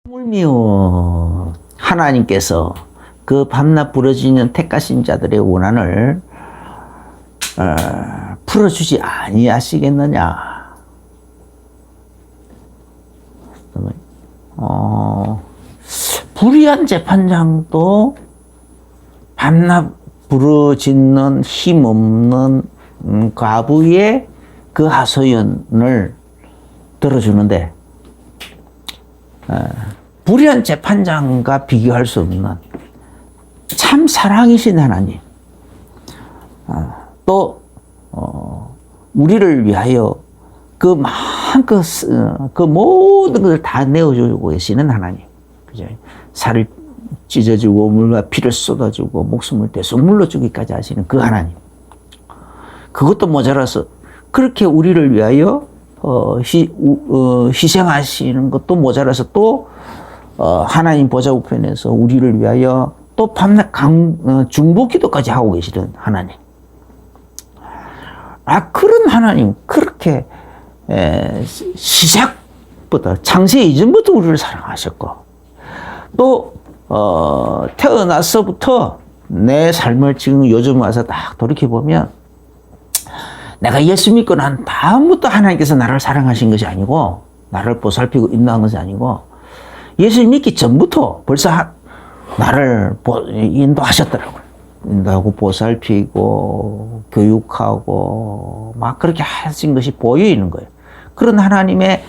하물며 하나님께서 그 밤낮 부러지는 택하신 자들의 원한을 풀어주지 아니하시겠느냐. 불의한 재판장도 밤낮 부러지는 힘없는 과부의 그 하소연을 들어주는데, 불의한 재판장과 비교할 수 없는 참 사랑이신 하나님, 또 우리를 위하여 그 모든 것을 다 내어주고 계시는 하나님, 그죠? 살을 찢어주고 물과 피를 쏟아주고 목숨을 대속물로 주기까지 하시는 그 하나님, 그것도 모자라서 그렇게 우리를 위하여 희생하시는 것도 모자라서 또 하나님 보좌 우편에서 우리를 위하여 또 밤낮 중보 기도까지 하고 계시는 하나님. 그런 하나님, 그렇게 시작부터 창세 이전부터 우리를 사랑하셨고, 또 태어나서부터 내 삶을 지금 요즘 와서 딱 돌이켜보면, 내가 예수 믿고 난 다음부터 하나님께서 나를 사랑하신 것이 아니고, 나를 보살피고 인도한 것이 아니고, 예수 믿기 전부터 벌써 나를 인도하셨더라고요. 인도하고 보살피고 교육하고 막 그렇게 하신 것이 보이는 거예요. 그런 하나님의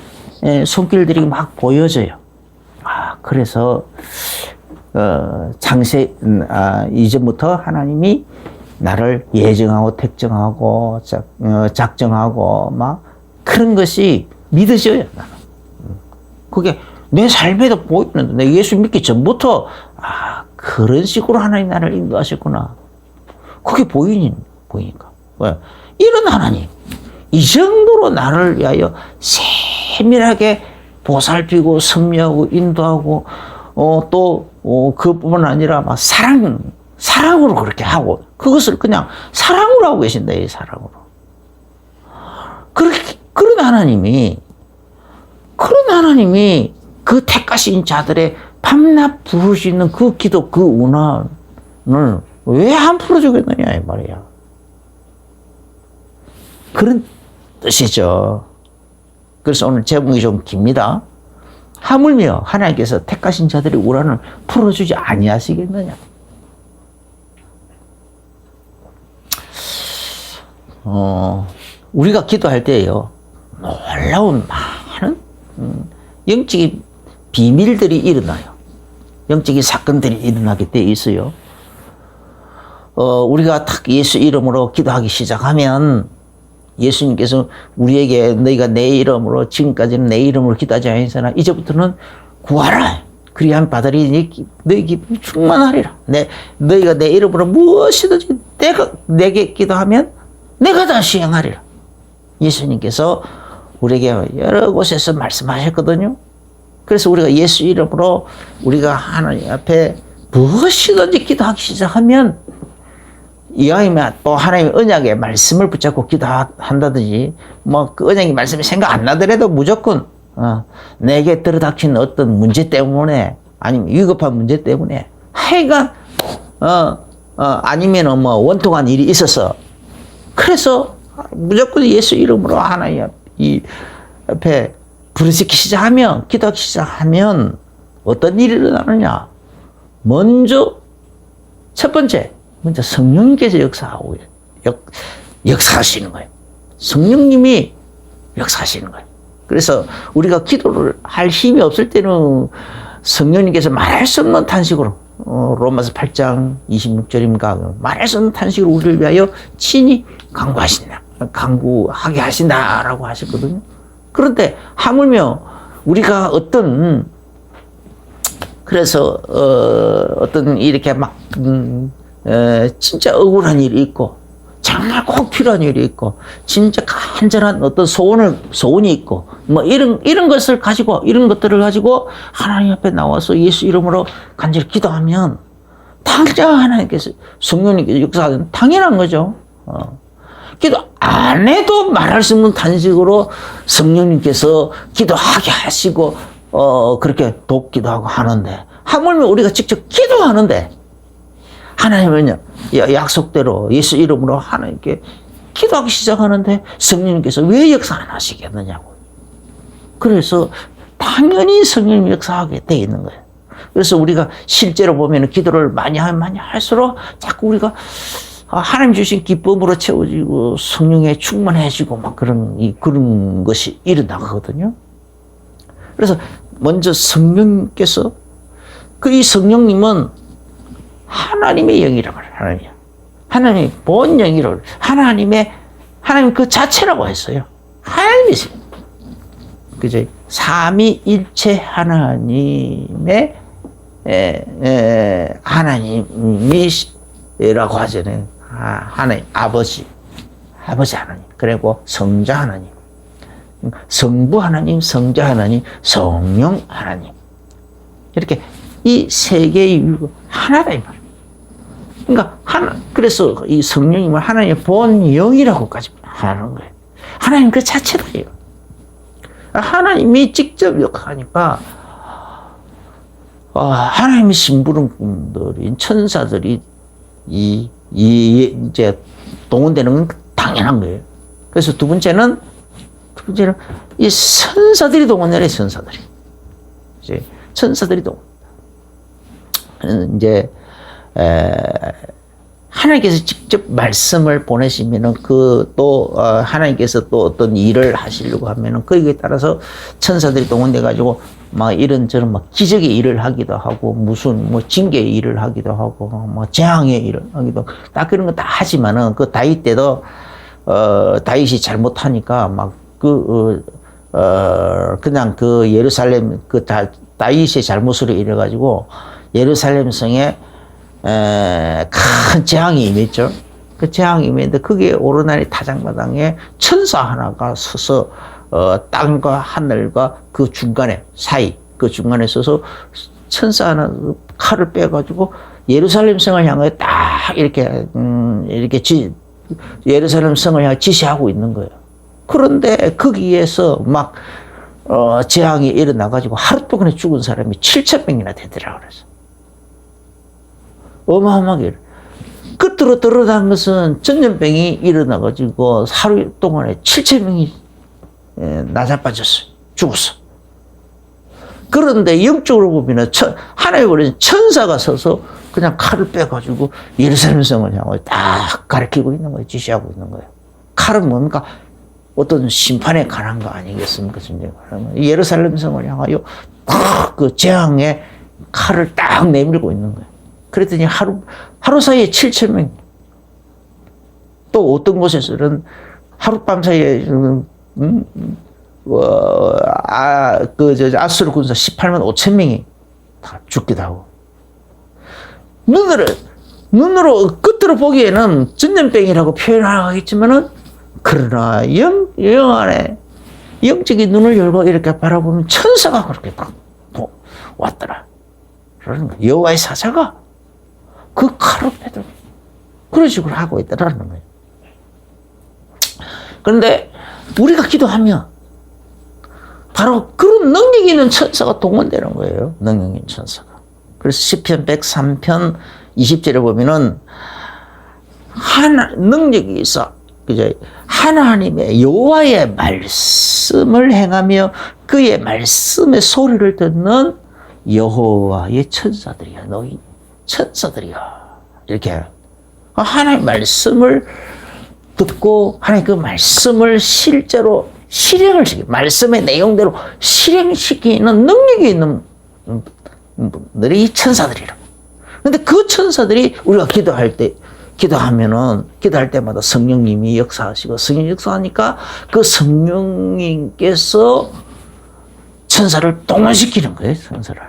손길들이 막 보여져요. 그래서 창세 이전부터 하나님이 나를 예정하고 택정하고 작정하고 막 그런 것이 믿어져요. 나는. 그게 내 삶에도 보이는데, 내 예수 믿기 전부터 그런 식으로 하나님 나를 인도하셨구나. 그게 보이니까. 왜? 이런 하나님, 이 정도로 나를 위하여 세밀하게 보살피고 섭리하고 인도하고 또 그뿐만 아니라 막 사랑으로 그렇게 하고, 그것을 그냥 사랑으로 하고 계신다. 이 사랑으로. 그런 하나님이 그 택하신 자들의 밤낮 부르시는 그 기도, 그 원한을 왜 안 풀어주겠느냐, 이 말이야. 그런 뜻이죠. 그래서 오늘 제목이 좀 깁니다. 하물며 하나님께서 택하신 자들의 원한을 풀어주지 아니하시겠느냐. 우리가 기도할 때요, 놀라운 많은 영적인 비밀들이 일어나요. 영적인 사건들이 일어나게 돼 있어요. 우리가 딱 예수 이름으로 기도하기 시작하면, 예수님께서 우리에게 너희가 내 이름으로, 지금까지는 내 이름으로 기도하지 아니하였으나 이제부터는 구하라. 그리하면 받으리니 너희 기쁨이 충만하리라. 너희가 내 이름으로 무엇이든지 내게 기도하면 내가 다 시행하리라. 예수님께서 우리에게 여러 곳에서 말씀하셨거든요. 그래서 우리가 예수 이름으로 우리가 하나님 앞에 무엇이든지 기도하기 시작하면, 이왕이면 또 하나님의 언약의 말씀을 붙잡고 기도한다든지, 그 언약의 말씀이 생각 안 나더라도 무조건 내게 들어닥친 어떤 문제 때문에, 아니면 위급한 문제 때문에, 하여간 아니면 원통한 일이 있어서, 그래서 무조건 예수 이름으로 하나님 앞에 부르짖기 시작하면, 기도하기 시작하면 어떤 일이 일어나느냐. 먼저 첫 번째, 먼저 성령님께서 역사하시는 거예요. 성령님이 역사하시는 거예요. 그래서 우리가 기도를 할 힘이 없을 때는 성령님께서 말할 수 없는 탄식으로, 로마서 8장 26절인가, 말할 수 없는 탄식으로 우리를 위하여 친히 강구하게 하신다라고 하셨거든요. 그런데 하물며 우리가 그래서 어떤 이렇게 막 진짜 억울한 일이 있고, 정말 꼭 필요한 일이 있고, 진짜 간절한 어떤 소원이 있고, 이런 것들을 가지고 하나님 앞에 나와서 예수 이름으로 간절히 기도하면, 당장 하나님께서, 성령님께서 역사하는 당연한 거죠. 기도 안 해도 말할 수 없는 탄식으로 성령님께서 기도하게 하시고 그렇게 돕기도 하고 하는데, 하물며 우리가 직접 기도하는데, 하나님은요, 약속대로 예수 이름으로 하나님께 기도하기 시작하는데 성령님께서 왜 역사 안 하시겠느냐고. 그래서 당연히 성령님이 역사하게 돼 있는 거예요. 그래서 우리가 실제로 보면 기도를 많이 할수록 자꾸 우리가 하나님 주신 기쁨으로 채워지고 성령에 충만해지고 막 그런 것이 일어나거든요. 그래서 먼저 성령님께서 이 성령님은 하나님의 영이라고 해요. 하나님의 본 영이라고 해요. 하나님 그 자체라고 했어요. 하나님이세요. 그죠? 삼위일체 하나님의 하나님이라고 하잖아요. 하나님 아버지 하나님, 그리고 성자 하나님, 성부 하나님, 성자 하나님, 성령 하나님, 이렇게 이 세 개의 유가 하나다 이 말이에요. 그러니까 그래서 이 성령님은 하나님의 본 영이라고까지 하는 거예요. 하나님 그 자체다요. 하나님이 직접 역하니까 하나님의 심부름꾼들인 천사들이 이제 동원되는 건 당연한 거예요. 그래서 두 번째는 이 천사들이 동원되래. 천사들이 이제 하나님께서 직접 말씀을 보내시면은 하나님께서 또 어떤 일을 하시려고 하면은 거기에 따라서 천사들이 동원돼 가지고 막 이런저런 막 기적의 일을 하기도 하고 무슨 징계의 일을 하기도 하고 재앙의 일을 하기도 하고 딱 그런 거 다 하지만은 그 다윗 때도 다윗이 잘못하니까 막 그냥 그 예루살렘 다윗의 잘못으로 인해 가지고 예루살렘 성에 큰 재앙이 임했죠. 그 재앙이 임했는데 거기에 오르나니 타작마당에 천사 하나가 서서 땅과 하늘과 그 중간에 서서 천사 하나 칼을 빼가지고 예루살렘 성을 향해 딱 이렇게 예루살렘 성을 향해 지시하고 있는 거예요. 그런데 거기에서 막 재앙이 일어나가지고 하루 동안에 죽은 사람이 7,000명이나 되더라고요. 그래서 어마어마하게 끝으로 드러난 것은 전염병이 일어나가지고 하루 동안에 7,000명이 나자빠졌어요. 죽었어. 그런데 영적으로 보면 하나님이 보내신 천사가 서서 그냥 칼을 빼가지고 예루살렘 성을 향해 딱 가리키고 있는 거예요. 지시하고 있는 거예요. 칼은 뭡니까? 어떤 심판에 관한 거 아니겠습니까? 예루살렘 성을 향하여 딱 그 재앙의 칼을 딱 내밀고 있는 거예요. 그랬더니 하루 사이에 7,000명. 또 어떤 곳에서는 하룻밤 사이에 아수르 군사 18만 5천 명이 다 죽기도 하고. 눈으로 끝으로 보기에는 전염병이라고 표현하겠지만은 그러나 영 안에 영적인 눈을 열고 이렇게 바라보면 천사가 그렇게 딱 왔더라. 그러는 거예요. 여호와의 사자가 그 칼을 빼들고 그런 식으로 하고 있다라는 거예요. 그런데 우리가 기도하면 바로 그런 능력 있는 천사가 동원되는 거예요. 능력 있는 천사가. 그래서 시편 103편 20절에 보면은 능력이 있어. 그죠? 하나님의 여호와의 말씀을 행하며 그의 말씀의 소리를 듣는 여호와의 천사들이야. 너희 천사들이야. 이렇게 하나님의 말씀을 듣고 하나님 그 말씀을 실제로 실행을 시키고 말씀의 내용대로 실행시키는 능력이 있는 분들이 천사들이라고. 근데 그 천사들이 우리가 기도할 때마다 성령님이 역사하시고 성령이 역사하니까 그 성령님께서 천사를 동원시키는 거예요. 천사를.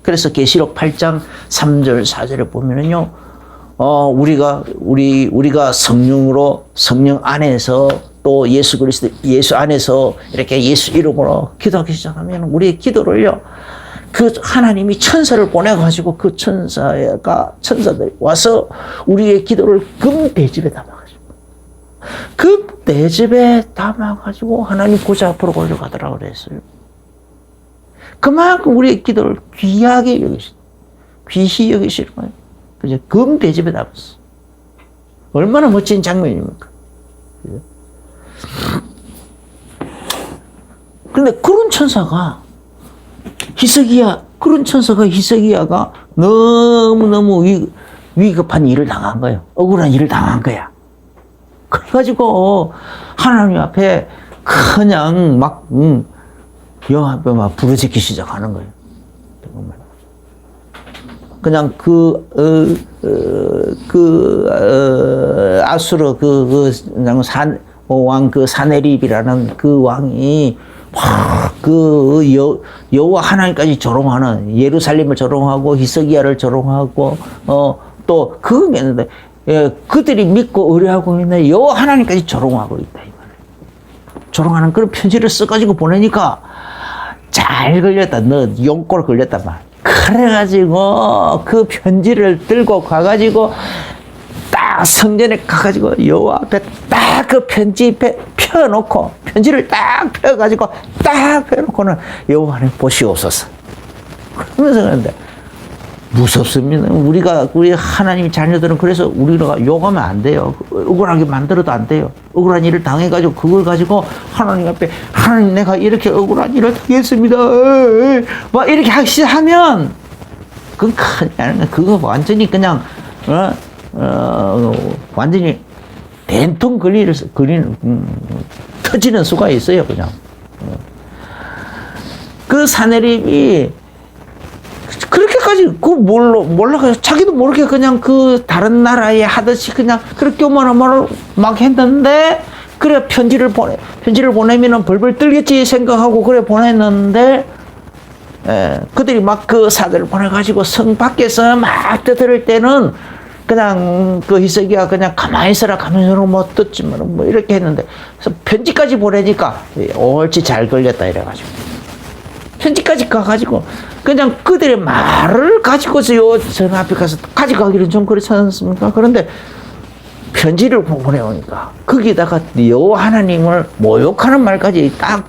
그래서 계시록 8장 3절 4절에 보면은요. 우리가 성령 안에서 또 예수 그리스도 예수 안에서 이렇게 예수 이름으로 기도하기 시작하면 우리의 기도를요. 그 하나님이 천사를 보내가지고 그 천사들이 와서 우리의 기도를 금대접에 담아가지고 하나님 보좌 앞으로 올려가더라고 그랬어요. 그만큼 우리의 기도를 귀하게 여기시는, 귀히 여기시는 거예요. 그죠? 금 대접에 담았어. 얼마나 멋진 장면입니까? 그죠? 그런데 그런 천사가 히스기야가 너무너무 위급한 일을 당한 거예요. 억울한 일을 당한 거야. 그래가지고 하나님 앞에 그냥 막 여호와 앞에 막 부르짖기 시작하는 거예요. 그냥 아수르 왕 사네립이라는 그 왕이 여호와 하나님까지 조롱하는, 예루살렘을 조롱하고 히스기야를 조롱하고 또 그건 있는데, 그들이 믿고 의뢰하고 있는 여호와 하나님까지 조롱하고 있다 이 말이에요. 조롱하는 그런 편지를 써가지고 보내니까 잘 걸렸다. 너 용골 걸렸단 말. 그래가지고 그 편지를 들고 가가지고 딱 성전에 가가지고 여호와 앞에 딱 그 편지 펴놓고, 편지를 딱 펴가지고 딱 펴놓고는 여호와 하나님 보시옵소서. 그러면서 그런데 무섭습니다. 우리 하나님 자녀들은 그래서 우리가 욕하면 안 돼요. 억울하게 만들어도 안 돼요. 억울한 일을 당해가지고 그걸 가지고 하나님 앞에, 하나님 내가 이렇게 억울한 일을 당했습니다. 막 이렇게 하면 그건 큰일 나는 거야. 그거 완전히 그냥 완전히 된통 터지는 수가 있어요. 그냥 그 사내립이 그렇게까지 몰라가지고 자기도 모르게 그냥 그 다른 나라에 하듯이 그냥 그렇게 오만한 말을 막 했는데, 그래 편지를 보내면은 벌벌 떨겠지 생각하고 그래 보냈는데, 그들이 막 그 사들을 보내가지고 성 밖에서 막 떠들 때는 그냥 그 히스기야 그냥 가만히 있어라 뭐 듣지만 뭐 이렇게 했는데, 그래서 편지까지 보내니까 옳지 잘 걸렸다 이래가지고 편지까지 가가지고 그냥 그들의 말을 가지고서 요 전 앞에 가서 가져가기는 좀 그렇지 않습니까? 그런데 편지를 보내오니까 거기다가 여호와 하나님을 모욕하는 말까지 딱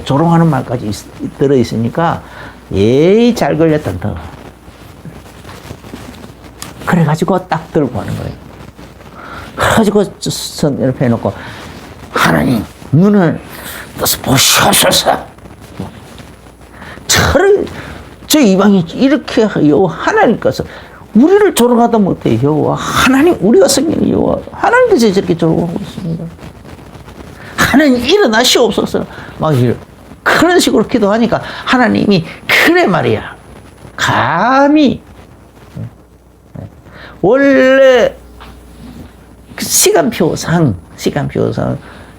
조롱하는 말까지 들어있으니까 예의 잘 걸렸다. 그래가지고 딱 들고 가는 거예요. 그래가지고 손 이렇게 해놓고 하나님 눈을 떠서 보시옵소서. 저 이방이 이렇게 하나님께서 우리를 조롱하다 못해 여호와 하나님, 우리가 성경의 여호와 하나님께서 저렇게 조롱하고 있습니다. 하나님 일어나시옵소서. 막 그런 식으로 기도하니까 하나님이 그래 말이야. 감히 원래 시간표상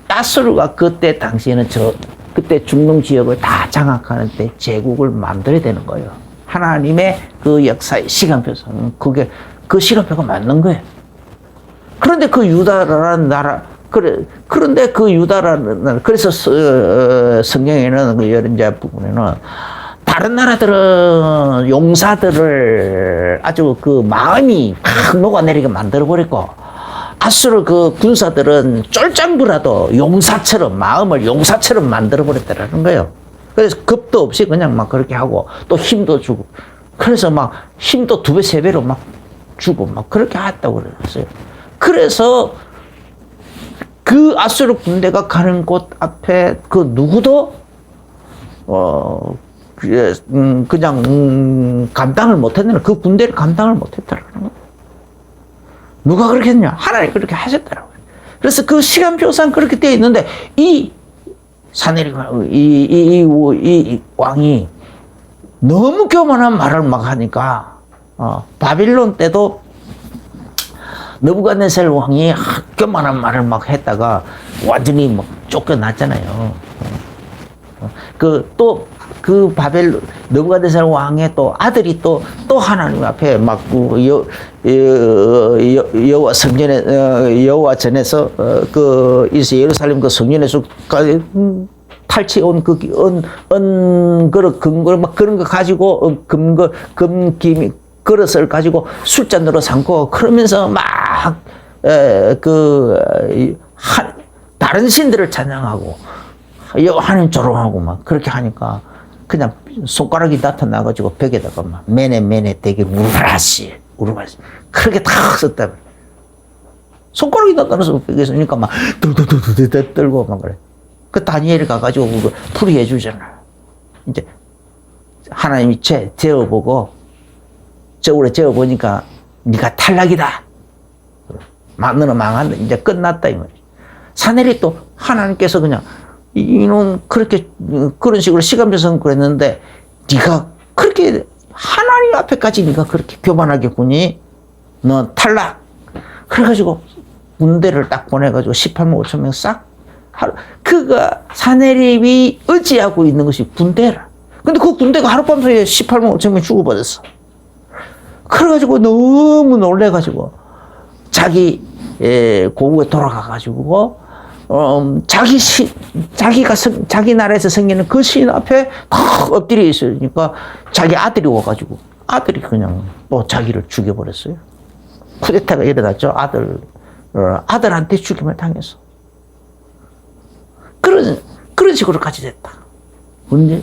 아수르가 그때 당시에는 그때 중동 지역을 다 장악하는 때 제국을 만들어야 되는 거예요. 하나님의 그 역사의 시간표상, 그 시간표가 맞는 거예요. 그런데 그 유다라는 나라, 그런데 그 유다라는 나라, 그래서 성경에는 그 열임자 부분에는 다른 나라들은 용사들을 아주 그 마음이 팍 녹아내리게 만들어버렸고, 아수르 그 군사들은 쫄짱부라도 마음을 용사처럼 만들어버렸다라는 거예요. 그래서 겁도 없이 그냥 막 그렇게 하고, 또 힘도 주고, 그래서 막 힘도 2배, 3배로 막 주고, 막 그렇게 했다고 그랬어요. 그래서 그 아수르 군대가 가는 곳 앞에 그 누구도, 그냥, 감당을 못했느냐, 그 군대를 감당을 못했다라는 거예요. 누가 그렇게 했냐? 하나님 그렇게 하셨더라고요. 그래서 그 시간표상 그렇게 되어 있는데, 이 왕이 너무 교만한 말을 막 하니까, 바빌론 때도 느부갓네살 왕이 교만한 말을 막 했다가 완전히 막 쫓겨났잖아요. 느부갓네살 왕의 또 아들이 또 하나님 앞에 막 여호와 성전에 여호와 전에서 그 예루살렘 그 성전에서 탈취해 온 그 은그릇 금그릇 막 그런 거 가지고 금김 그릇을 가지고 술잔으로 삼고 그러면서 막 다른 신들을 찬양하고 하나님 조롱하고 막 그렇게 하니까 그냥 손가락이 나타나가지고 벽에다가 막 매네 되게 우르바라시 그렇게 탁 썼다. 손가락이 나타나서 벽에 쓰니까 막 덜덜덜덜 떨고 막 그래. 그 다니엘이 가가지고 그거 풀이해 주잖아. 이제 하나님이 재어보고 저울에 재어보니까 네가 탈락이다. 너는 망한다. 이제 끝났다 이 말이야. 사내리 또 하나님께서 그냥 이놈 그렇게 그런 식으로 시간표선 그랬는데 네가 그렇게 하나님 앞에까지 네가 그렇게 교만하게 구니 너 탈락. 그래가지고 군대를 딱 보내가지고 18만 5천 명 싹 그가 사내립이 의지하고 있는 것이 군대라. 근데 그 군대가 하룻밤 사이에 18만 5천 명 죽어버렸어. 그래가지고 너무 놀래가지고 자기 고국에 돌아가가지고 자기 나라에서 생기는 그 시인 앞에 탁 엎드려 있으니까 자기 아들이 와가지고 아들이 그냥 또 자기를 죽여버렸어요. 쿠데타가 일어났죠. 아들한테 죽임을 당했어. 그런 식으로까지 됐다. 근데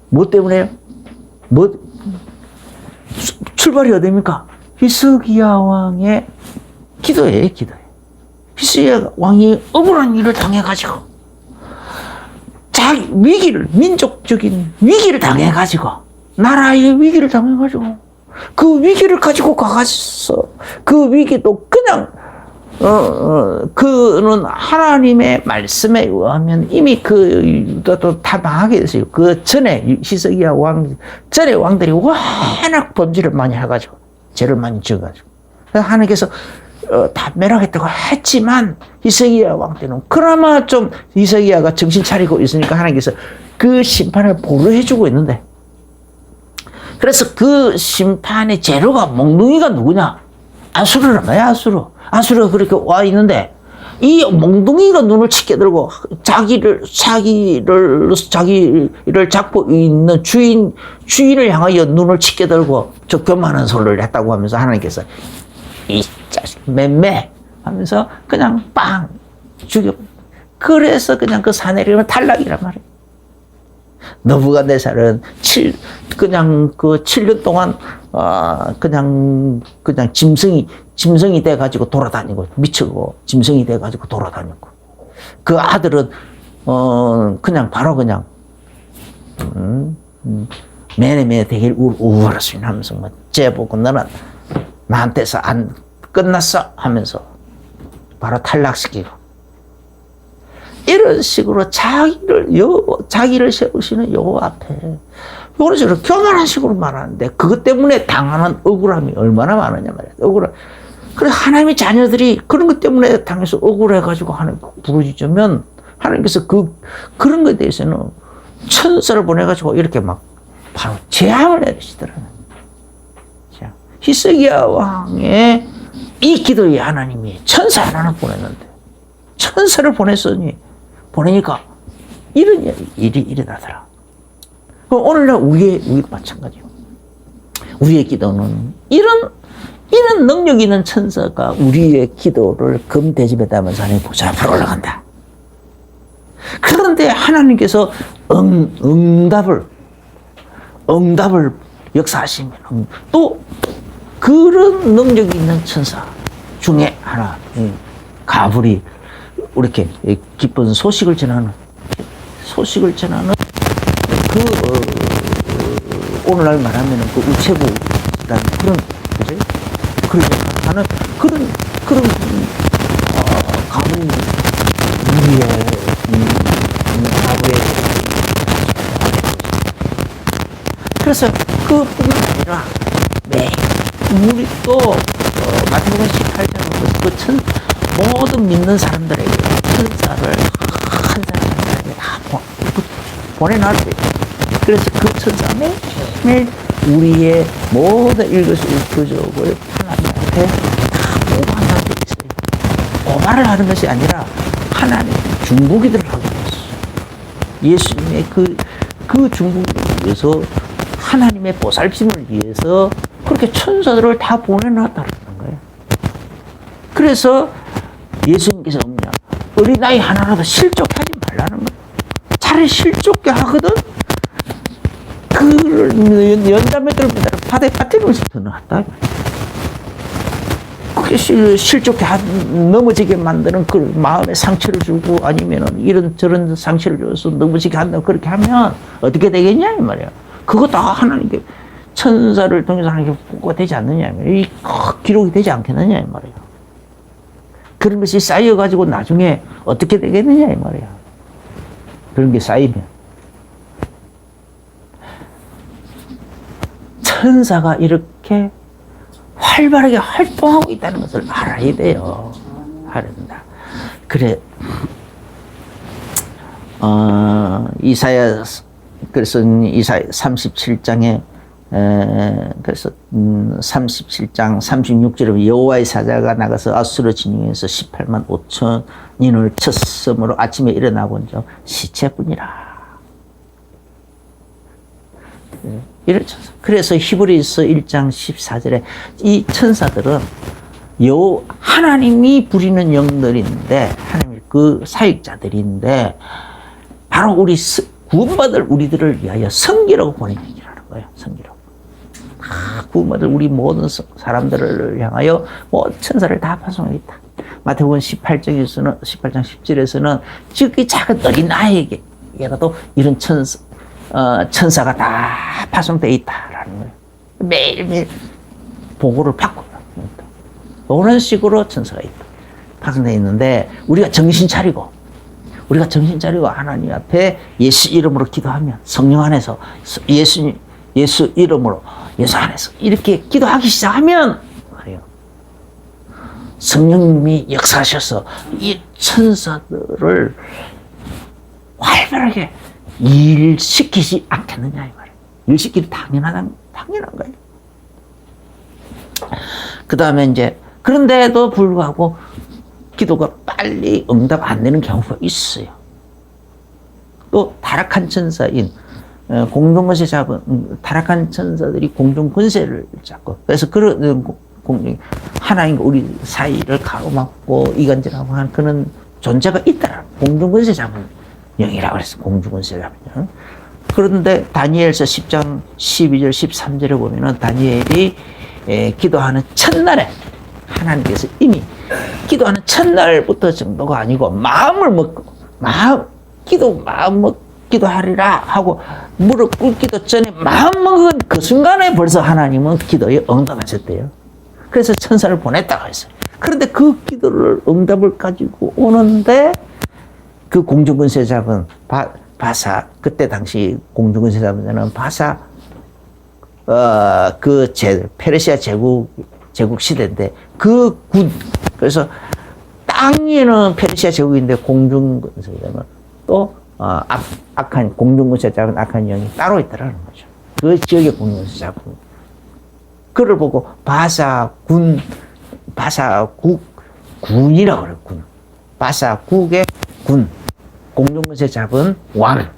뭐 때문에요? 출발이 어디입니까? 히스기야 왕의 기도예요, 기도예요. 히스기야 왕이 억울한 일을 당해가지고 자기 민족적인 위기를 당해가지고 나라의 위기를 당해가지고 그 위기를 가지고 가가지고 그 위기도 그냥 그는 하나님의 말씀에 의하면 이미 다 망하게 됐어요. 그 전에 히스기야 왕 전에 왕들이 워낙 범죄를 많이 해가지고 죄를 많이 지어가지고 하나님께서 다 멸하겠다고 했지만 히스기야 왕 때는 그나마 좀 히스기야가 정신 차리고 있으니까 하나님께서 그 심판을 보류해주고 있는데 그래서 그 심판의 재료가 몽둥이가 누구냐? 아수르란 말이야, 아수르. 아수르가 그렇게 와 있는데 이 몽둥이가 눈을 치게 들고 자기를 잡고 있는 주인을 향하여 눈을 치게 들고 저 교만한 소리를 했다고 하면서 하나님께서 이 자식 맴매 하면서 그냥 빵 죽여. 그래서 그냥 그 사내림은 탈락이란 말이에요. 느부갓네살은 7년 동안 그냥 짐승이 돼 가지고 돌아다니고 미치고 짐승이 돼 가지고 돌아다니고 그 아들은 그냥 바로 그냥 매네 되길 우울하시긴 하면서 뭐 쟤보고 너는 나한테서 안 끝났어 하면서 바로 탈락시키고 이런 식으로 자기를 세우시는 여호와 앞에 이런 식으로 교만한 식으로 말하는데 그것 때문에 당하는 억울함이 얼마나 많으냐 말이야. 억울함. 그래 하나님의 자녀들이 그런 것 때문에 당해서 억울해가지고 하나님 부르짖으면 하나님께서 그런 것에 대해서는 천사를 보내가지고 이렇게 막 바로 재앙을 내리시더라고요. 자, 히스기야 왕의 이 기도에 하나님이 천사 하나를 보냈는데 천사를 보내니까 이런 일이 일어나더라. 오늘날 우리도 마찬가지요. 우리의 기도는 이런 능력 있는 천사가 우리의 기도를 금대접에 담아서 하나님 보좌 앞으로 올라간다. 그런데 하나님께서 응답을 역사하시면 또 그런 능력이 있는 천사 중에 하나 가브리 이렇게 기쁜 소식을 전하는 오늘날 말하면 그 우체부라는 그런 그죠? 하는 그런 가브리 우리의 가브리의 그래서 그뿐만 아니라 우리 또 마태복음 18장은 모든 믿는 사람들에게 천사를 한 사람에게 다 보내놨어요. 그래서 그 천사 매일 우리의 모든 일거수일투족을 하나님 앞에 다 보관하고 있어요. 고발을 하는 것이 아니라 하나님 중보기도를 하고 있어요. 예수님의 그 중보기도를 위해서 하나님의 보살핌을 위해서 그렇게 천사들을 다 보내놨다는 거예요. 그래서 예수님께서 뭐냐 어린아이 하나라도 실족하지 말라는 거예요. 차라리 실족게 하거든 그 그 연자매들 바다에 빠뜨리면서 넣었다. 그게 실족해 넘어지게 만드는 그 마음에 상처를 주고 아니면은 이런저런 상처를 줘서 넘어지게 한다. 그렇게 하면 어떻게 되겠냐 이 말이야. 그거 다 하나님께 천사를 통해서 하나님께 보고가 되지 않느냐 이 말이야. 이 기록이 되지 않겠느냐 이 말이야. 그런 것이 쌓여가지고 나중에 어떻게 되겠느냐 이 말이야. 그런 게 쌓이면 천사가 이렇게 활발하게 활동하고 있다는 것을 알아야 돼요. 알아야 된다. 그래, 그래서 이사야 37장에, 그래서 37장 36절에 여호와의 사자가 나가서 아수르 진영에서 18만 5천인을 쳤으므로 아침에 일어나 본 적 시체뿐이라. 이런 천사. 그래서 히브리서 1장 14절에 이 천사들은 하나님이 부리는 영들인데, 하나님의 그 사역자들인데, 바로 우리 구원받을 우리들을 위하여 섬기라고 보낸 얘기라는 거예요. 섬기라고. 구원받을 우리 모든 사람들을 향하여 천사를 다 파송하겠다. 마태복음 18장 10절에서는 지극히 작은 어린 아이에게라도 이런 천사가 다 파송되어 있다라는 거예요. 매일매일 보고를 받고 그런 식으로 천사가 있다. 파송되어 있는데 우리가 정신 차리고 하나님 앞에 예수 이름으로 기도하면 성령 안에서 예수 이름으로 예수 안에서 이렇게 기도하기 시작하면 말이에요. 성령님이 역사하셔서 이 천사들을 활발하게 일시키지 않겠느냐 이 말이에요. 일시키기 당연한 거예요. 그 다음에 이제 그런데도 불구하고 기도가 빨리 응답 안 되는 경우가 있어요. 또 타락한 천사인 공중권세 잡은 타락한 천사들이 공중권세를 잡고 그래서 그런 하나님과 우리 사이를 가로막고 이간질하고 하는 그런 존재가 있다라. 공중권세 잡은 영이라고 그랬어. 공중권세 잡은 영. 그런데 다니엘서 10장 12절 13절에 보면은 다니엘이 기도하는 첫날에 하나님께서 이미 기도하는 첫날부터 정도가 아니고 마음을 먹고 마음 기도하리라 하고 무릎 꿇기도 전에 마음 먹은 그 순간에 벌써 하나님은 기도에 응답하셨대요. 그래서 천사를 보냈다고 했어요. 그런데 그 기도를 응답을 가지고 오는데 그 공중권세 잡은 바사 그때 당시 공중권세 잡은 자는 바사 페르시아 제국 시대인데 그래서 땅에는 페르시아 제국인데 공중권세자는 또 악한 공중권세 잡은 악한 영이 따로 있다라는 거죠. 그 지역의 공중권세 잡은 그를 보고 바사국군이라고 그래요. 군. 바사국의 군. 공중권세 잡은 왕.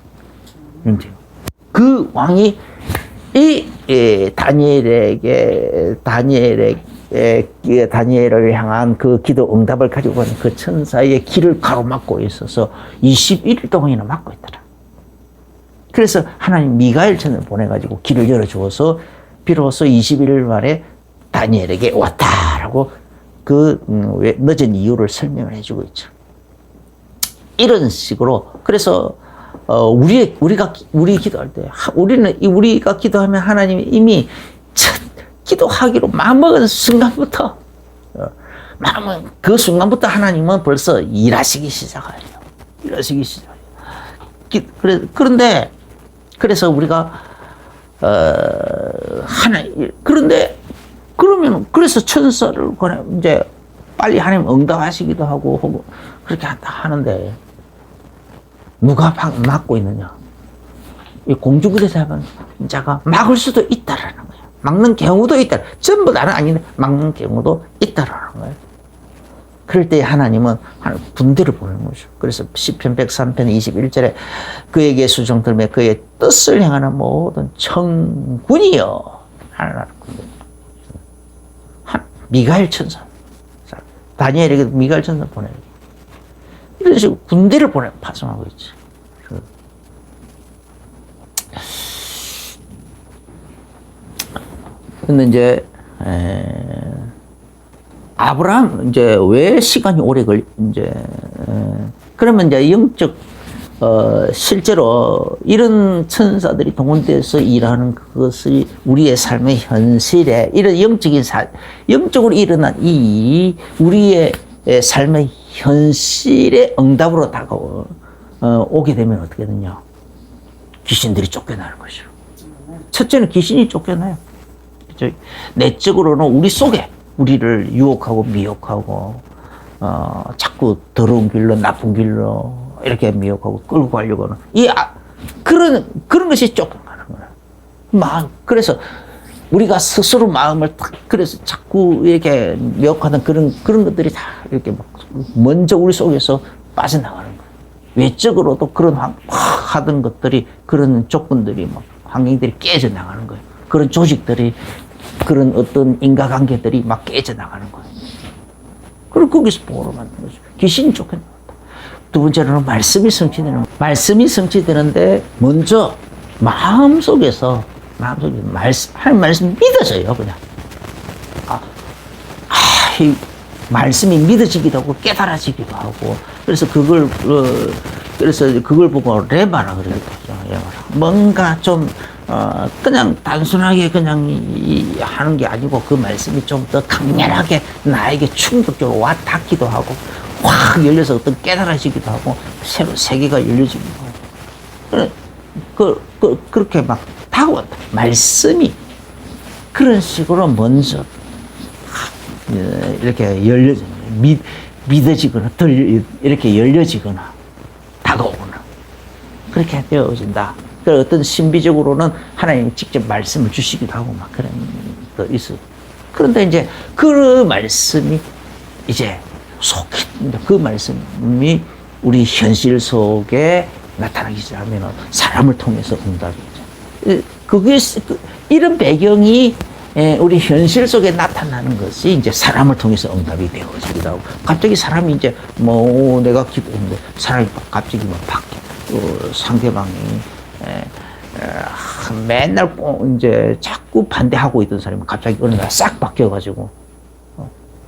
그 왕이 다니엘을 향한 그 기도 응답을 가지고 온 그 천사의 길을 가로막고 있어서 21일 동안이나 막고 있더라. 그래서 하나님 미가엘 천사를 보내가지고 길을 열어주어서 비로소 21일 만에 다니엘에게 왔다라고 그 늦은 이유를 설명을 해주고 있죠. 이런 식으로 그래서 우리가 기도할 때 우리가 기도하면 하나님이 이미 기도하기로 마음먹은 순간부터 그 순간부터 하나님은 벌써 일하시기 시작해요. 그런데 그래서 우리가 그래서 천사를 이제 빨리 하나님 응답하시기도 하고 그렇게 하는데 누가 막고 있느냐? 이 공중권세 잡은 자가 막을 수도 있다라는 거예요. 막는 경우도 있다. 전부 다는 아닌데 막는 경우도 있다라는 거예요. 그럴 때 하나님은 군대를 보내는 거죠. 그래서 시편 103편 21절에 그에게 수종들매 그의 뜻을 향하는 모든 천군이여 하나님 군대. 미가엘 천사. 다니엘에게 미가엘 천사 보내는 거예요. 이런 식으로 군대를 파송하고 있지. 근데 이제 아브라함 이제 왜 시간이 오래 이제 그러면 이제 영적 실제로 이런 천사들이 동원돼서 일하는 그것을 우리의 삶의 현실에 이런 영적으로 일어난 이 일이 우리의 삶의 현실의 응답으로 오게 되면 어떻게 되냐? 귀신들이 쫓겨나는 것이죠. 첫째는 귀신이 쫓겨나요. 내적으로는 우리 속에 우리를 유혹하고 미혹하고 자꾸 더러운 길로 나쁜 길로 이렇게 미혹하고 끌고 가려고 하는 그런 것이 쫓겨가는 거야. 그래서 우리가 스스로 마음을 그래서 자꾸 이렇게 미혹하는 그런 것들이 다 이렇게 막 먼저 우리 속에서 빠져나가는 거야. 외적으로도 그런 하던 것들이 그런 조건들이 막 환경들이 깨져 나가는 거예요. 그런 조직들이 그런 어떤 인과관계들이 막 깨져 나가는 거예요. 그리고 거기서 보호를 만드는 거죠. 귀신이 쫓겨나간다. 두 번째로는 말씀이 성취되는데 먼저 마음속에서 하나님 말씀이 믿어져요. 그냥 이 말씀이 믿어지기도 하고 깨달아지기도 하고 그래서 그걸 보고 레바라 그러거든요. 뭔가 좀 그냥 단순하게 그냥 하는 게 아니고 그 말씀이 좀 더 강렬하게 나에게 충격적으로 와 닿기도 하고 확 열려서 어떤 깨달아지기도 하고 새로 세계가 열려지기도 하고 그렇게 막 다가온다. 말씀이 그런 식으로 먼저 이렇게 믿어지거나 이렇게 열려지거나 다가오거나 그렇게 되어진다. 그 어떤 신비적으로는 하나님이 직접 말씀을 주시기도 하고 막 그런 거 있어. 그런데 이제 그 말씀이 이제 그 말씀이 우리 현실 속에 나타나기 시작하면 사람을 통해서 응답이죠. 이런 배경이 우리 현실 속에 나타나는 것이 이제 사람을 통해서 응답이 되어지기도 하고 갑자기 사람이 이제 내가 기도했는데 사람이 갑자기 막 바뀌어. 상대방이 맨날 이제 자꾸 반대하고 있던 사람이 갑자기 어느 날 싹 바뀌어가지고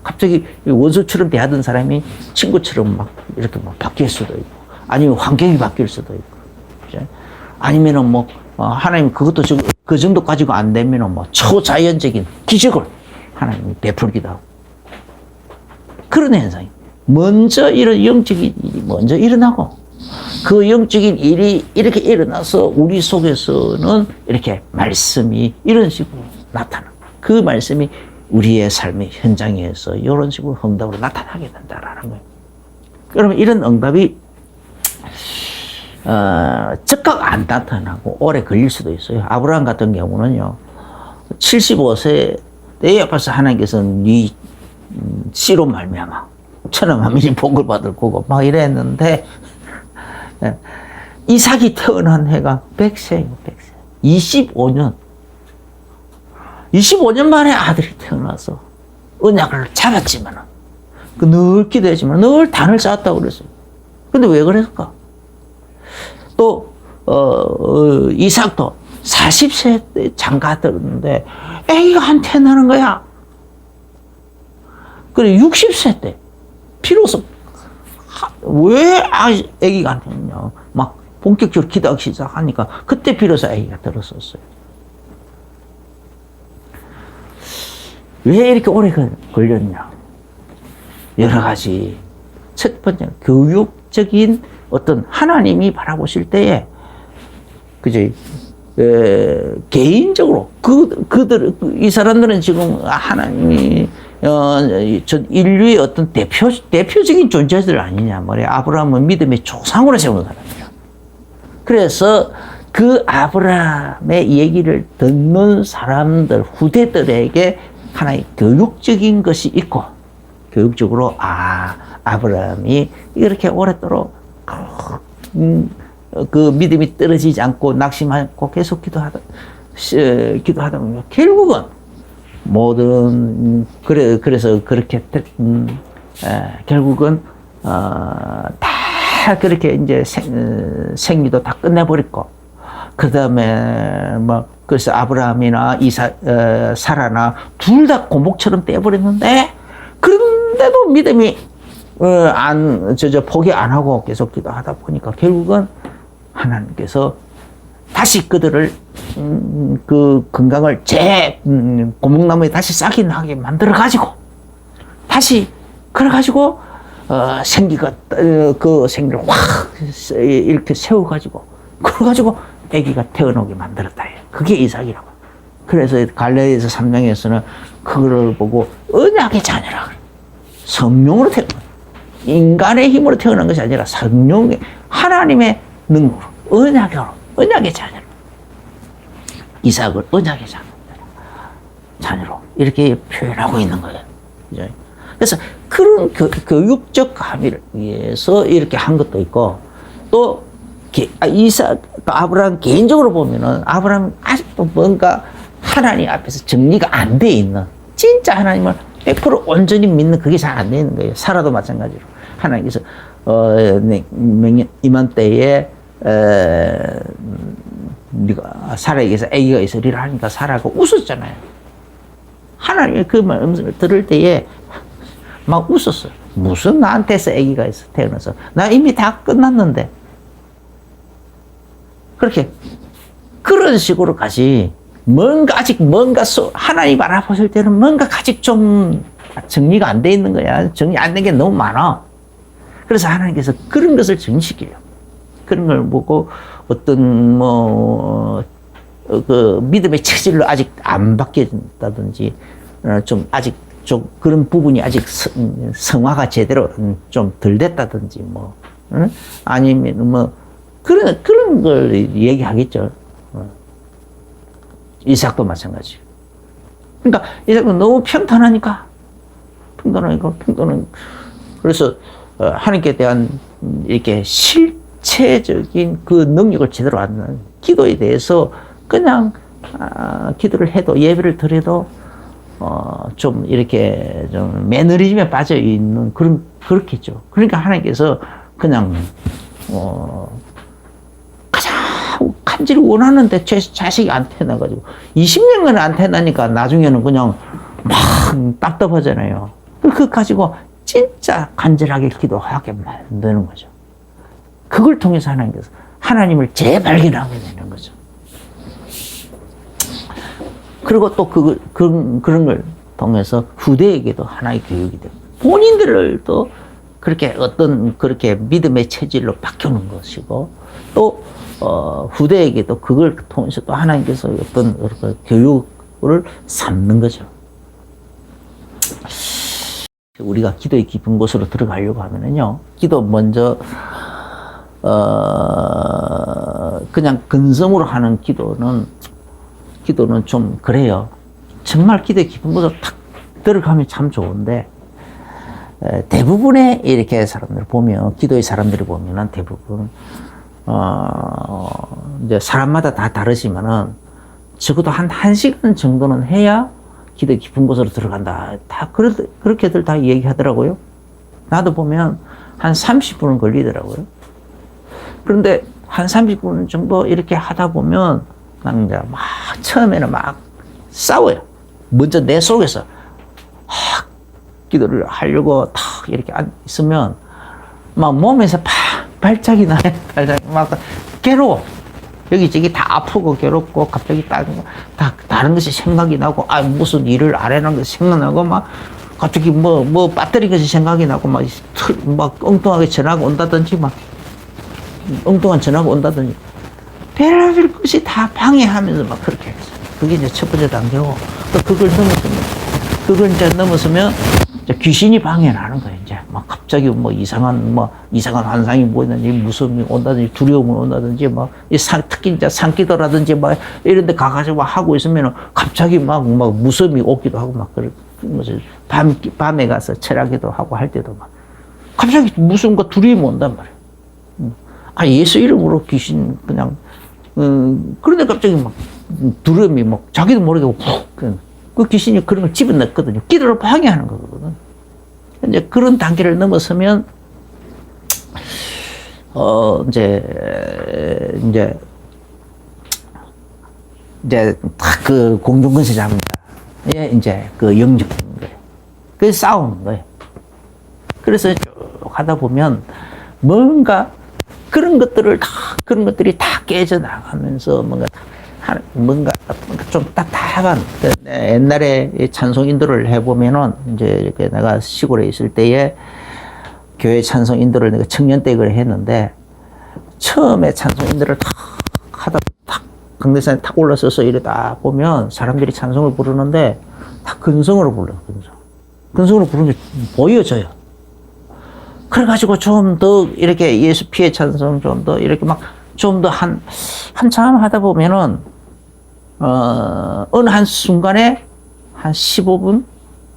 갑자기 원수처럼 대하던 사람이 친구처럼 막 이렇게 막 바뀔 수도 있고 아니면 환경이 바뀔 수도 있고 그죠? 아니면은 하나님 그것도 그 정도까지가 안 되면은 초자연적인 기적을 하나님이 베풀기도 하고 그런 현상이 먼저 이런 영적인 일이 먼저 일어나고 그 영적인 일이 이렇게 일어나서 우리 속에서는 이렇게 말씀이 이런 식으로 나타나는 그 말씀이 우리의 삶의 현장에서 이런 식으로 응답으로 나타나게 된다라는 거예요. 그러면 이런 응답이 즉각 안 나타나고 오래 걸릴 수도 있어요. 아브라함 같은 경우는요, 75세에 벌써 하나님께서는 네 씨로 말미암아 천하 만민이 복을 받을 거고 막 이랬는데 이삭이 태어난 해가 100세예요. 100세. 25년 만에 아들이 태어나서 언약을 잡았지만 늘 기도했지만 늘 단을 쌓았다고 그랬어요. 근데 왜 그랬을까? 또 이삭도 40세 때 장가 들었는데 아기가 안 태어나는 거야. 그래 60세 때 비로소 왜 아기가 안 태어나냐 막 본격적으로 기도하기 시작하니까 그때 비로소 아기가 들었었어요. 왜 이렇게 오래 걸렸냐? 여러 가지. 첫 번째, 교육적인 어떤 하나님이 바라보실 때에, 그지? 개인적으로, 이 사람들은 지금 하나님이, 인류의 어떤 대표적인 존재들 아니냐 말이야. 아브라함은 믿음의 조상으로 세우는 사람이야. 그래서 그 아브라함의 얘기를 듣는 사람들, 후대들에게 하나의 교육적인 것이 있고, 교육적으로, 아브라함이 이렇게 오랫도록, 그 믿음이 떨어지지 않고 낙심하고 계속 기도하다 보면, 결국은 그래서 그렇게, 결국은, 다 그렇게 이제 생리도 다 끝내버렸고, 그 다음에 뭐 그래서 아브라함이나 사라나 둘 다 고목처럼 떼버렸는데 그런데도 믿음이 포기 안 하고 계속 기도하다 보니까 결국은 하나님께서 다시 그들을 그 건강을 고목나무에 다시 싹이 나게 만들어 가지고 다시 그래 가지고 생기가 그 생기를 확 이렇게 세워 가지고 그래 가지고 아기가 태어나게 만들었다. 그게 이삭이라고. 그래서 갈라디아서 3장에서는 그거를 보고 언약의 자녀라 그래. 성령으로 태어난 인간의 힘으로 태어난 것이 아니라 성령의 하나님의 능력으로 언약의 자녀로 이삭을 언약의 자녀로 이렇게 표현하고 있는 거예요. 그래서 그런 교육적 가미를 위해서 이렇게 한 것도 있고 또 아브라함 개인적으로 보면은 아브라함 아직도 뭔가 하나님 앞에서 정리가 안 돼 있는 진짜 하나님을 100% 온전히 믿는 그게 잘 안 되는 거예요. 사라도 마찬가지로 하나님께서 이맘때에 네가 사라에게서 아기가 있으리라 하니까 사라가 웃었잖아요. 하나님의 그 말씀을 들을 때에 막 웃었어요. 무슨 나한테서 아기가 있어 태어나서 나 이미 다 끝났는데 그렇게 그런 식으로 가지 하나님 바라보실 때는 뭔가 아직 좀 정리가 안 돼 있는 거야. 정리 안 된 게 너무 많아. 그래서 하나님께서 그런 것을 정리시켜요. 그런 걸 보고 어떤 그 믿음의 체질로 아직 안 바뀌었다든지 좀 아직 좀 그런 부분이 아직 성화가 제대로 좀 덜 됐다든지 아니면 그런 걸 얘기하겠죠. 이삭도 마찬가지. 그러니까 이삭은 너무 평탄하니까 그래서 하나님께 대한 이렇게 실체적인 그 능력을 제대로 얻는 기도에 대해서 그냥 기도를 해도 예배를 드려도 좀 이렇게 좀 매너리즘에 빠져 있는 그렇겠죠. 그러니까 하나님께서 그냥 가장 간절히 원하는데 자식이 안 태어나가지고 20년간 안 태어나니까 나중에는 그냥 막 답답하잖아요. 그거 가지고 진짜 간절하게 기도하게 만드는 거죠. 그걸 통해서 하나님께서 하나님을 재발견하게 되는 거죠. 그리고 또 그런 걸 통해서 후대에게도 하나의 교육이 되고 본인들도 그렇게 믿음의 체질로 바뀌는 것이고 또 후대에게도 그걸 통해서 또 하나님께서 어떤 교육을 삼는 거죠. 우리가 기도의 깊은 곳으로 들어가려고 하면은요, 기도 먼저 그냥 근성으로 하는 기도는 좀 그래요. 정말 기도의 깊은 곳으로 탁 들어가면 참 좋은데 대부분의 이렇게 사람들 보면 기도의 사람들이 보면은 대부분 이제 사람마다 다 다르지만은 적어도 한 1시간 정도는 해야 기도의 깊은 곳으로 들어간다. 다 그렇게들 다 얘기하더라고요. 나도 보면 한 30분은 걸리더라고요. 그런데 한 30분 정도 이렇게 하다 보면 난 이제 막 처음에는 막 싸워요. 먼저 내 속에서 기도를 하려고 탁 이렇게 있으면 막 몸에서 발작이 나요. 막 괴로워. 여기저기 다 아프고 괴롭고 갑자기 다른 것이 생각이 나고 무슨 일을 안 해놓은 것이 생각나고 막 갑자기 빠뜨린 것이 생각이 나고 막 엉뚱하게 전화가 온다든지 막 엉뚱한 전화가 온다든지 별별 것이 다 방해하면서 막 그렇게 했어요. 그게 이제 첫 번째 단계고 또 그걸 이제 넘어서면 이제 귀신이 방해를 하는 거예요. 이제 막 갑자기 이상한 환상이 보이든지 무서움이 온다든지 두려움이 온다든지 특히 이제 산기도라든지 이런 데 가가지고 하고 있으면 갑자기 막 무서움이 오기도 하고 막 그런 거죠. 밤에 가서 철학기도 하고 할 때도 막 갑자기 무서움과 두려움이 온단 말이에요. 예수 이름으로 귀신 그냥 그런데 갑자기 막 두려움이 자기도 모르게 그 귀신이 그런 걸 집어넣거든요. 기도를 방해하는 거거든. 이제 그런 단계를 넘어서면 이제 이제 딱 그 공중건세자입니다. 예, 이제 그 영접하는 거예요. 그래서 싸우는 거예요. 그래서 쭉 하다 보면 뭔가 그런 것들이 다 깨져나가면서 뭔가 좀 답답한, 옛날에 찬송 인도를 해보면은, 이제 이렇게 내가 시골에 있을 때에 교회 찬송 인도를 내가 청년 때 그래 했는데, 처음에 찬송 인도를 탁 하다, 강대산에 탁 올라서서 이러다 보면 사람들이 찬송을 부르는데, 다 근성으로 불러요, 근성으로 부르는 게 보여져요. 그래가지고 좀 더 이렇게 예수 피해 찬송 좀 더 이렇게 막 좀 더 한참 하다 보면은, 어느 한 순간에 한 15분,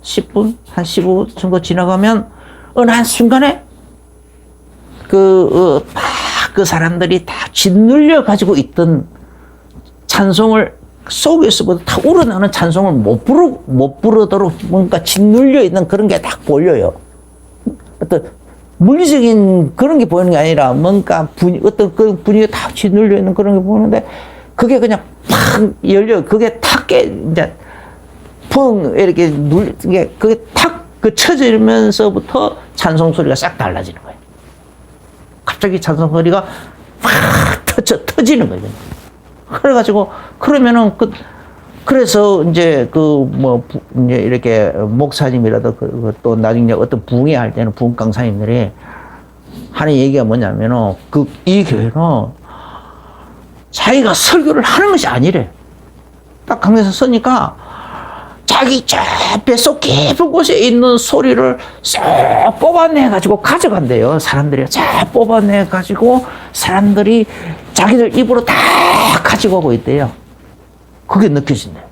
10분, 한 15분 정도 지나가면 어느 한 순간에 그 사람들이 다 짓눌려 가지고 있던 찬송을 속에서부터 다 우러나오는 찬송을 못 부르도록 뭔가 짓눌려 있는 그런 게 딱 보여요. 어떤 물리적인 그런 게 보이는 게 아니라 뭔가 어떤 그 분위기가 다 짓눌려 있는 그런 게 보이는데 그게 그냥 팍 열려. 그게 탁 이제 펑 이렇게 그게 탁 쳐지면서부터 찬송 소리가 싹 달라지는 거예요. 갑자기 찬송 소리가 팍 터지는 거예요. 그래가지고 그러면은 그래서 이제 이제 이렇게 목사님이라도 또 나중에 어떤 부흥회 할 때는 부흥 강사님들이 하는 얘기가 뭐냐면은 이 교회는 자기가 설교를 하는 것이 아니래. 딱 강에서 서니까 자기 저 뱃속 깊은 곳에 있는 소리를 쏙 뽑아내가지고 가져간대요. 사람들이 쫙 뽑아내가지고 사람들이 자기들 입으로 다 가지고 오고 있대요. 그게 느껴진대요.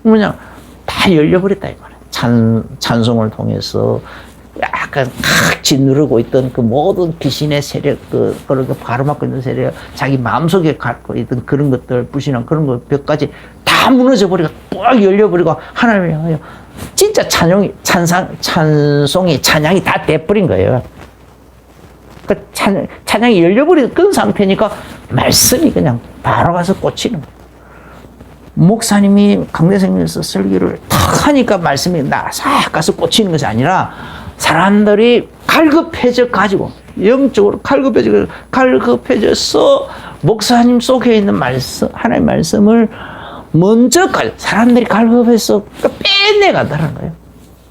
뭐냐, 다 열려버렸다, 이 말이야. 찬송을 통해서 약간 칵 짓누르고 있던 그 모든 귀신의 세력, 그렇게 가로막고 있는 세력, 자기 마음속에 갖고 있던 그런 것들, 불신한 그런 것까지 다 무너져버리고, 꽉 열려버리고, 하나님이 하여 진짜 찬양이 다 돼버린 거예요. 그 찬양이 열려버린 그런 상태니까 말씀이 그냥 바로 가서 꽂히는 거예요. 목사님이 강대생에서 설교를 탁 하니까 말씀이 싹 가서 꽂히는 것이 아니라 사람들이 갈급해져 가지고 영적으로 갈급해져서 목사님 속에 있는 말씀, 하나님의 말씀을 먼저 사람들이 갈급해서 빼내간다는 거예요.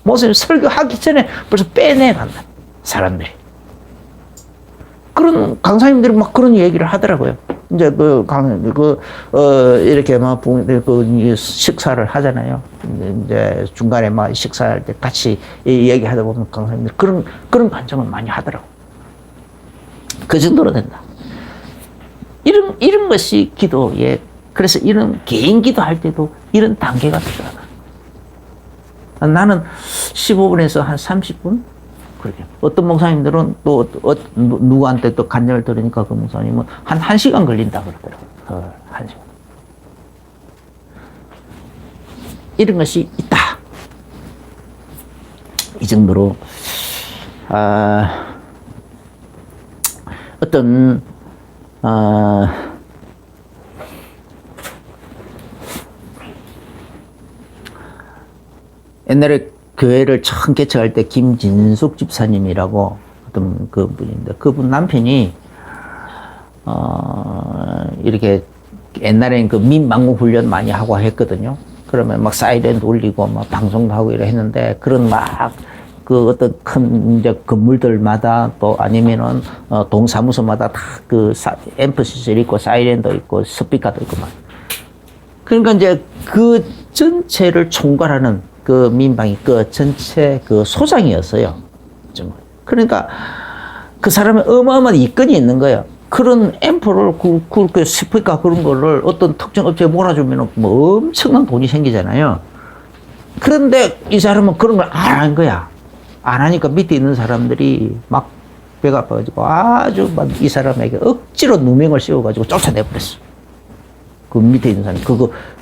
목사님 설교하기 전에 벌써 빼내간다, 사람들이. 그런 강사님들이 막 그런 얘기를 하더라고요. 이제 이렇게 막 식사를 하잖아요. 이제 중간에 막 식사할 때 같이 얘기하다 보면 강사님들 그런 간증을 많이 하더라고. 그 정도로 된다. 이런 것이 기도에, 그래서 이런 개인 기도할 때도 이런 단계가 필요하다. 나는 15분에서 한 30분? 그렇게. 어떤 목사님들은 또, 누구한테 또 간증을 들으니까 그 목사님은 한 1시간 걸린다 그러더라고요. 1시간. 이런 것이 있다. 이 정도로, 옛날에 교회를 처음 개척할 때 김진숙 집사님이라고 어떤 그 분인데, 그분 남편이 이렇게 옛날에는 그 민방공 훈련 많이 하고 했거든요. 그러면 막 사이렌도 울리고 막 방송도 하고 이래 했는데, 그런 막 그 어떤 큰 이제 건물들마다 또 아니면은 동사무소마다 다 그 앰프 시설 있고 사이렌도 있고 스피커도 있고 막. 그러니까 이제 그 전체를 총괄하는 그 민방위 그 전체 그 소장이었어요. 그러니까 그 사람의 어마어마한 이권이 있는 거예요. 그런 앰프를 그 스피커 그런 거를 어떤 특정 업체에 몰아주면 뭐 엄청난 돈이 생기잖아요. 그런데 이 사람은 그런 걸 안 한 거야. 안 하니까 밑에 있는 사람들이 막 배가 아파가지고 아주 막 이 사람에게 억지로 누명을 씌워가지고 쫓아내버렸어. 그 밑에 있는 사람,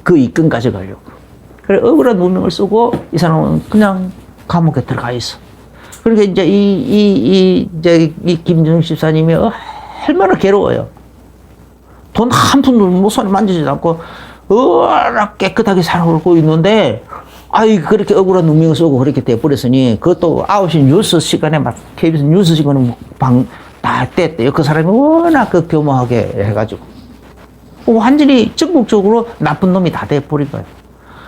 그 이권 가져가려고. 그래, 억울한 누명을 쓰고 이 사람은 그냥 감옥에 들어가 있어. 그러니까 이제 이 김정식 집사님이 얼마나 괴로워요. 돈 한 푼도 못 손에 만지지도 않고, 워낙 깨끗하게 살아오고 있는데, 아이, 그렇게 억울한 누명 쓰고 그렇게 돼버렸으니, 그것도 9시 뉴스 시간에 막, KBS 뉴스 시간에 다 뗐대요. 그 사람이 워낙 그 교묘하게 해가지고. 완전히 전국적으로 나쁜 놈이 다 돼버린 거예요.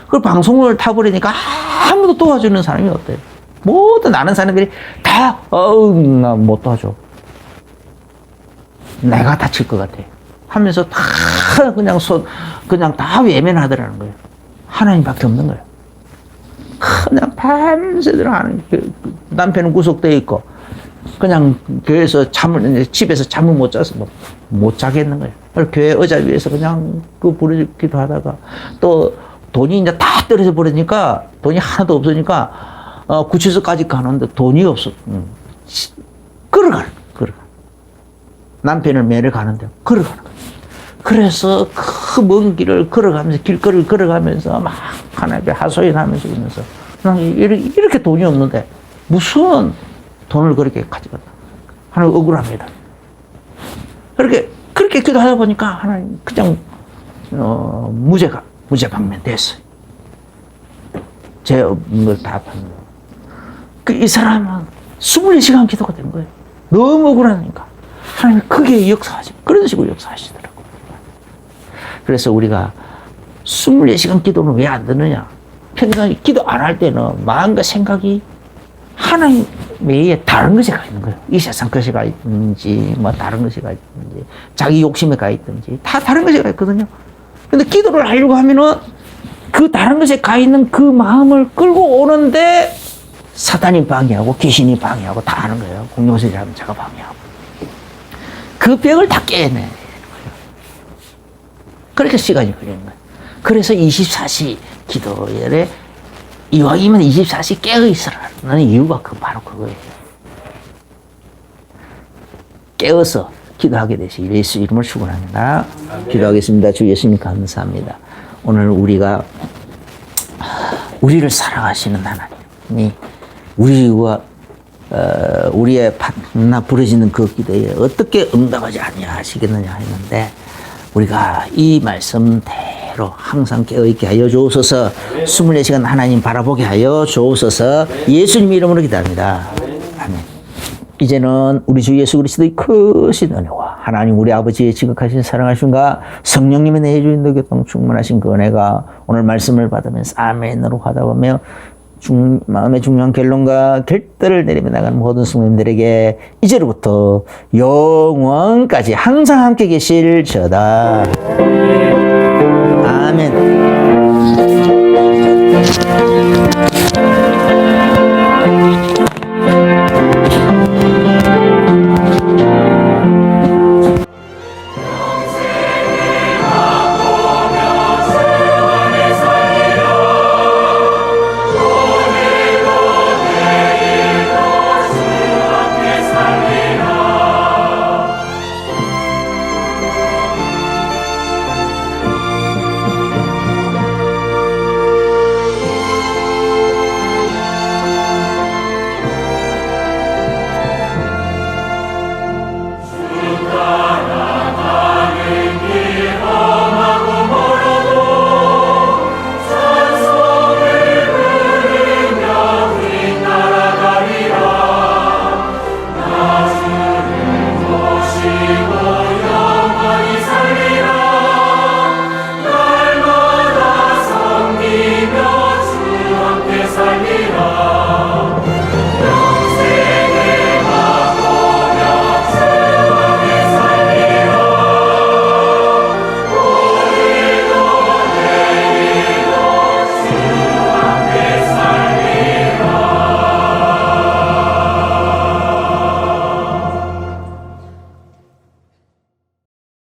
그 방송을 타버리니까 아무도 도와주는 사람이 없대요. 모든 아는 사람들이 다, 나 못 도와줘. 내가 다칠 것 같아. 하면서 다 그냥 다 외면하더라는 거예요. 하나님밖에 없는 거예요. 그냥 밤새도록 하는, 남편은 구속되어 있고, 그냥 교회에서 집에서 잠을 못 자서 못 자겠는 거예요. 교회 의자 위에서 그냥 그 부르기도 하다가, 또 돈이 이제 다 떨어져 버리니까, 돈이 하나도 없으니까, 구치소까지 가는데 돈이 없어. 걸어가는 거예요. 남편을 매를 가는데 걸어가는 거예요. 그래서 그 먼 길을 걸어가면서, 길거리를 걸어가면서 막 하나님께 하소연하면서 이러면서, 이렇게 돈이 없는데 무슨 돈을 그렇게 가져갔나. 하나님 억울합니다. 그렇게 기도하다 보니까 하나님 그냥, 무죄 방면됐어요. 죄 없는 걸 다 받는 거예요. 이 사람은 24시간 기도가 된 거예요. 너무 억울하니까. 하나님이 크게 역사하시, 그런 식으로 역사하시더라고요. 그래서 우리가 24시간 기도는 왜 안 듣느냐? 평소에 기도 안 할 때는 마음과 생각이 하나님 외에 다른 것에 가 있는 거예요. 이 세상 것에 가 있든지, 뭐 다른 것에 가 있든지, 자기 욕심에 가 있든지, 다 다른 것에 가 있거든요. 근데 기도를 하려고 하면은 그 다른 것에 가 있는 그 마음을 끌고 오는데 사탄이 방해하고 귀신이 방해하고 다 하는 거예요. 공룡세자는 제가 방해하고. 그 벽을 다 깨내. 그렇게 시간이 걸리는 거예요. 그래서 24시 기도에 이왕이면 24시 깨어 있으라는 이유가 바로 그거예요. 깨어서 기도하게 되시 예수 이름을 축원합니다. 기도하겠습니다. 주 예수님 감사합니다. 오늘 우리가 우리를 사랑하시는 하나님이 우리와 우리의 밤낮 부르짖는 그 기도에 어떻게 응답하지 아니하시겠느냐 했는데 우리가 이 말씀대로 항상 깨어있게 하여 주옵소서. 24시간 하나님 바라보게 하여 주옵소서. 예수님 이름으로 기도합니다. 아멘. 이제는 우리 주 예수 그리스도의 크신 은혜와 하나님 우리 아버지의 지극하신 사랑하심과 성령님의 내주인도 교통 충만하신 그 은혜가 오늘 말씀을 받으면서 아멘으로 하다 보며 마음의 중요한 결론과 결단을 내리며 나가는 모든 성도님들에게 이제로부터 영원까지 항상 함께 계실지어다. 아멘.